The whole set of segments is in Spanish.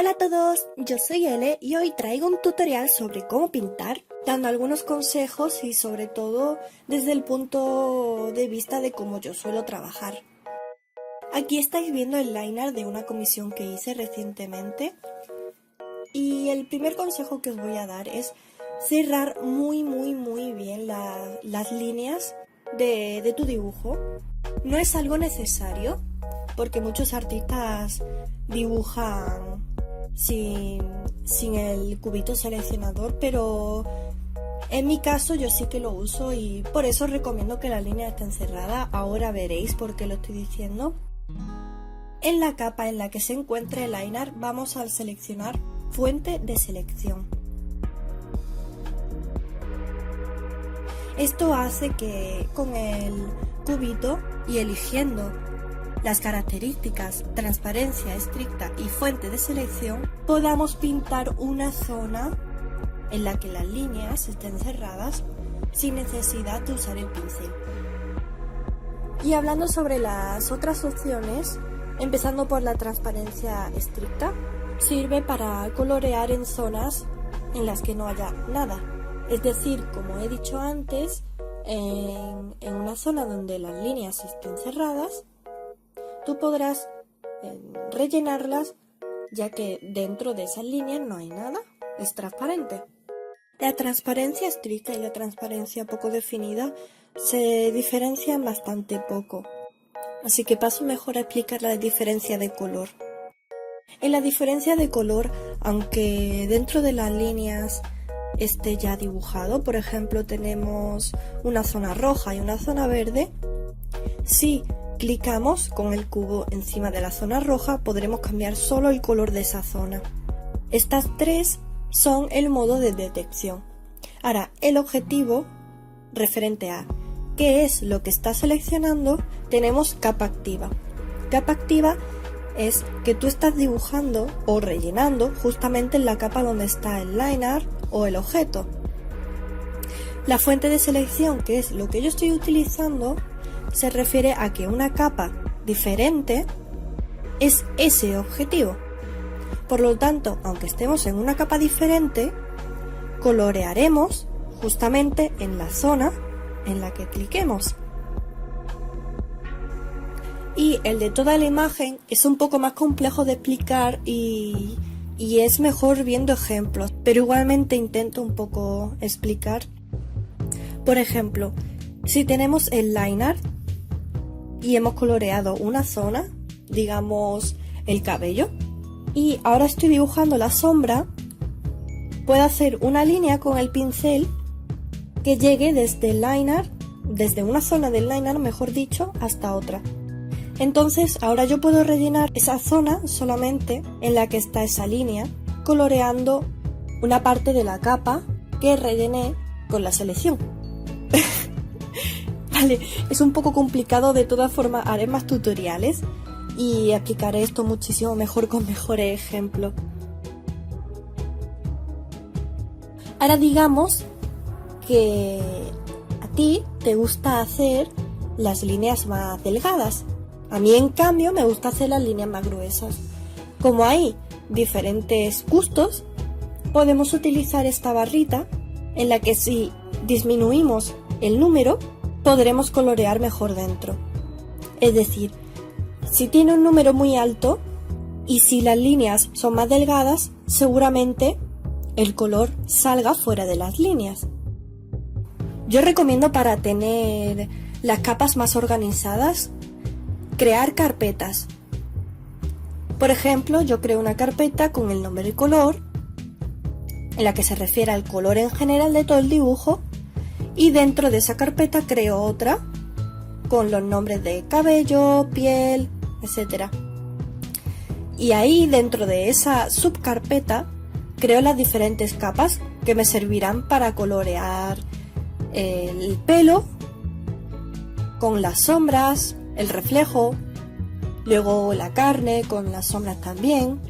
Hola a todos, yo soy Ele y hoy traigo un tutorial sobre cómo pintar, dando algunos consejos y sobre todo desde el punto de vista de cómo yo suelo trabajar. Aquí estáis viendo el liner de una comisión que hice recientemente y el primer consejo que os voy a dar es cerrar muy bien las líneas de tu dibujo. No es algo necesario porque muchos artistas dibujan sin el cubito seleccionador, pero en mi caso yo sí que lo uso y por eso recomiendo que la línea esté cerrada. Ahora veréis por qué lo estoy diciendo. En la capa en la que se encuentra el liner vamos a seleccionar fuente de selección. Esto hace que con el cubito y eligiendo las características transparencia estricta y fuente de selección podamos pintar una zona en la que las líneas estén cerradas sin necesidad de usar el pincel. Y hablando sobre las otras opciones, empezando por la transparencia estricta, sirve para colorear en zonas en las que no haya nada. Es decir, como he dicho antes, en una zona donde las líneas estén cerradas, tú podrás rellenarlas ya que dentro de esas líneas no hay nada, es transparente. La transparencia estricta y la transparencia poco definida se diferencian bastante poco, así que paso mejor a explicar la diferencia de color. En la diferencia de color, aunque dentro de las líneas esté ya dibujado, por ejemplo tenemos una zona roja y una zona verde, si clicamos con el cubo encima de la zona roja podremos cambiar solo el color de esa zona. Estas tres son el modo de detección. Ahora, el objetivo referente a qué es lo que está seleccionando, tenemos capa activa. Capa activa es que tú estás dibujando o rellenando justamente en la capa donde está el liner o el objeto. La fuente de selección, que es lo que yo estoy utilizando, se refiere a que una capa diferente es ese objetivo. Por lo tanto, aunque estemos en una capa diferente, colorearemos justamente en la zona en la que cliquemos. Y el de toda la imagen es un poco más complejo de explicar y es mejor viendo ejemplos, pero igualmente intento un poco explicar. Por ejemplo, si tenemos el liner y hemos coloreado una zona, digamos el cabello, y ahora estoy dibujando la sombra, puedo hacer una línea con el pincel que llegue desde el liner, desde una zona del liner, mejor dicho, hasta otra. Entonces ahora yo puedo rellenar esa zona solamente en la que está esa línea, coloreando una parte de la capa que rellené con la selección. Vale, es un poco complicado, de todas formas haré más tutoriales y explicaré esto muchísimo mejor con mejores ejemplos. Ahora digamos que a ti te gusta hacer las líneas más delgadas. A mí, en cambio, me gusta hacer las líneas más gruesas. Como hay diferentes gustos, podemos utilizar esta barrita en la que si disminuimos el número, podremos colorear mejor dentro. Es decir, si tiene un número muy alto y si las líneas son más delgadas, seguramente el color salga fuera de las líneas. Yo recomiendo, para tener las capas más organizadas, crear carpetas. Por ejemplo, yo creo una carpeta con el nombre del color, en la que se refiere al color en general de todo el dibujo, y dentro de esa carpeta creo otra con los nombres de cabello, piel, etc. Y ahí, dentro de esa subcarpeta, creo las diferentes capas que me servirán para colorear el pelo con las sombras, el reflejo, luego la carne con las sombras también.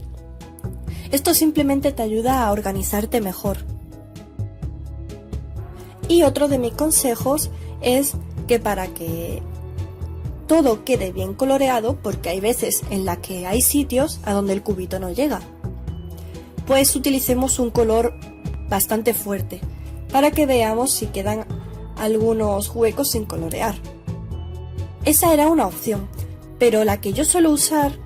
Esto simplemente te ayuda a organizarte mejor. Y otro de mis consejos es que para que todo quede bien coloreado, porque hay veces en las que hay sitios a donde el cubito no llega, pues utilicemos un color bastante fuerte para que veamos si quedan algunos huecos sin colorear. Esa era una opción, pero la que yo suelo usar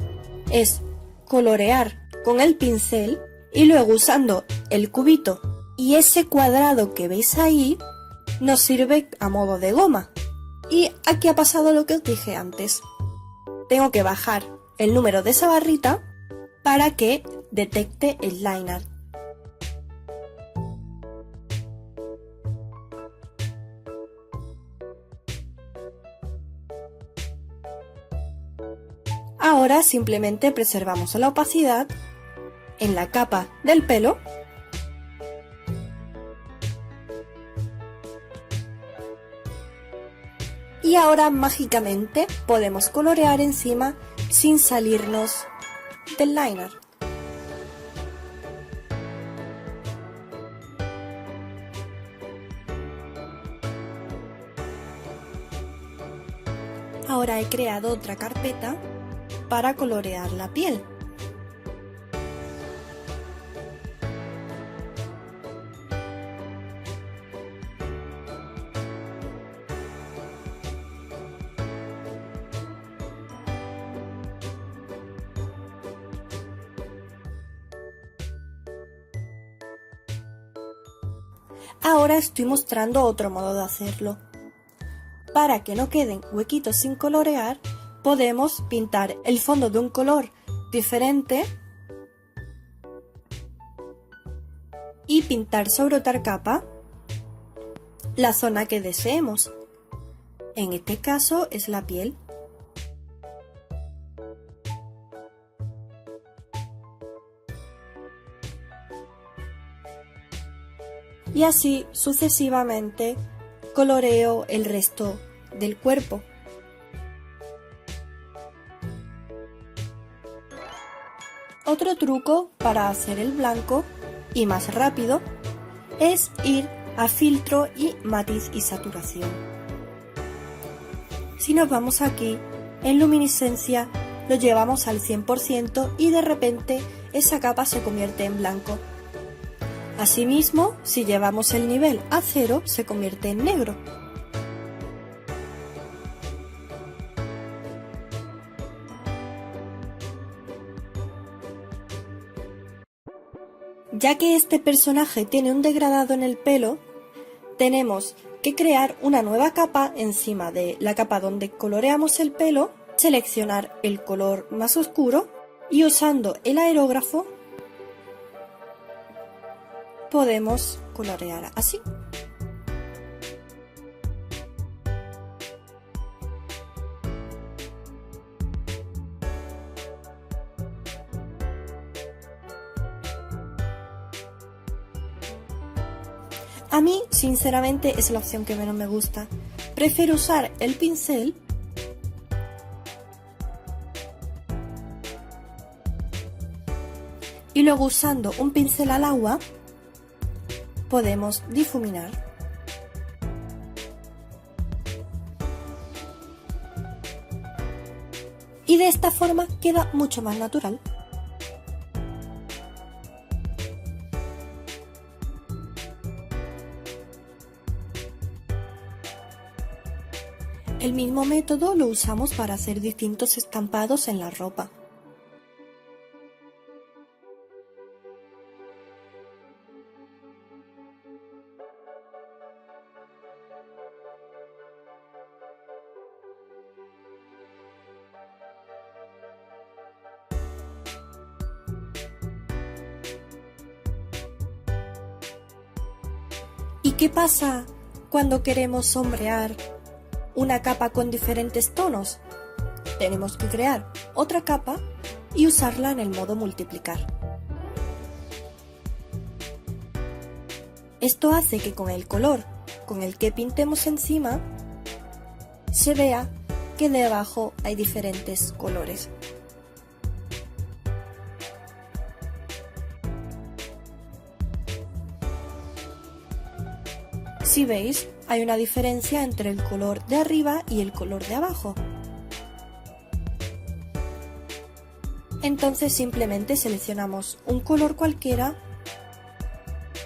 es colorear con el pincel y luego usando el cubito y ese cuadrado que veis ahí nos sirve a modo de goma. Y aquí ha pasado lo que os dije antes. Tengo que bajar el número de esa barrita para que detecte el line art. Ahora simplemente preservamos la opacidad en la capa del pelo y ahora mágicamente podemos colorear encima sin salirnos del liner. Ahora he creado otra carpeta para colorear la piel. Ahora estoy mostrando otro modo de hacerlo. Para que no queden huequitos sin colorear, podemos pintar el fondo de un color diferente y pintar sobre otra capa la zona que deseemos. En este caso es la piel. Y así sucesivamente coloreo el resto del cuerpo. Otro truco para hacer el blanco y más rápido es ir a filtro y matiz y saturación. Si nos vamos aquí en luminiscencia lo llevamos al 100% y de repente esa capa se convierte en blanco. Asimismo, si llevamos el nivel a 0, se convierte en negro. Ya que este personaje tiene un degradado en el pelo, tenemos que crear una nueva capa encima de la capa donde coloreamos el pelo, seleccionar el color más oscuro y usando el aerógrafo podemos colorear así. A mí, sinceramente, es la opción que menos me gusta. Prefiero usar el pincel y luego usando un pincel al agua podemos difuminar. Y de esta forma queda mucho más natural. El mismo método lo usamos para hacer distintos estampados en la ropa. ¿Y qué pasa cuando queremos sombrear una capa con diferentes tonos? Tenemos que crear otra capa y usarla en el modo multiplicar. Esto hace que con el color con el que pintemos encima se vea que debajo hay diferentes colores. Si veis, hay una diferencia entre el color de arriba y el color de abajo. Entonces simplemente seleccionamos un color cualquiera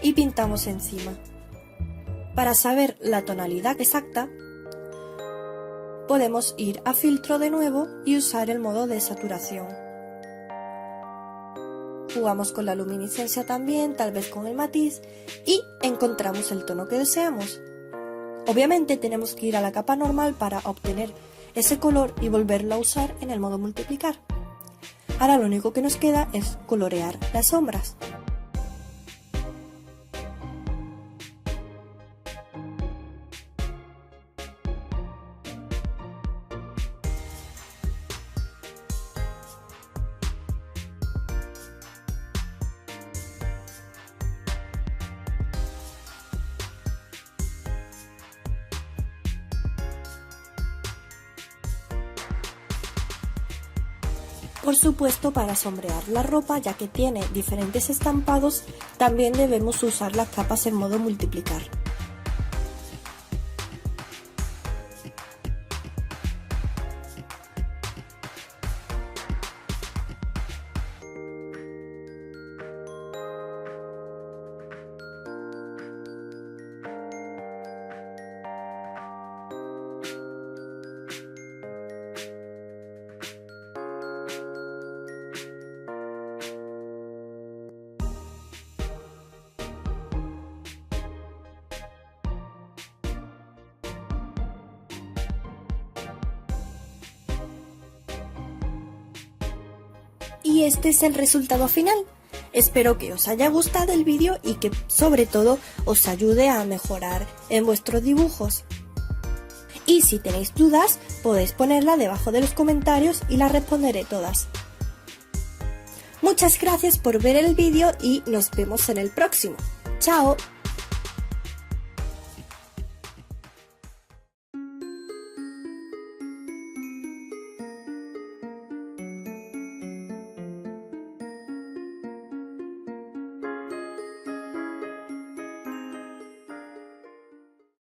y pintamos encima. Para saber la tonalidad exacta, podemos ir a filtro de nuevo y usar el modo de saturación. Jugamos con la luminiscencia también, tal vez con el matiz, y encontramos el tono que deseamos. Obviamente tenemos que ir a la capa normal para obtener ese color y volverlo a usar en el modo multiplicar. Ahora lo único que nos queda es colorear las sombras. Por supuesto, para sombrear la ropa, ya que tiene diferentes estampados, también debemos usar las capas en modo multiplicar. Y este es el resultado final. Espero que os haya gustado el vídeo y que sobre todo os ayude a mejorar en vuestros dibujos. Y si tenéis dudas, podéis ponerla debajo de los comentarios y las responderé todas. Muchas gracias por ver el vídeo y nos vemos en el próximo. ¡Chao!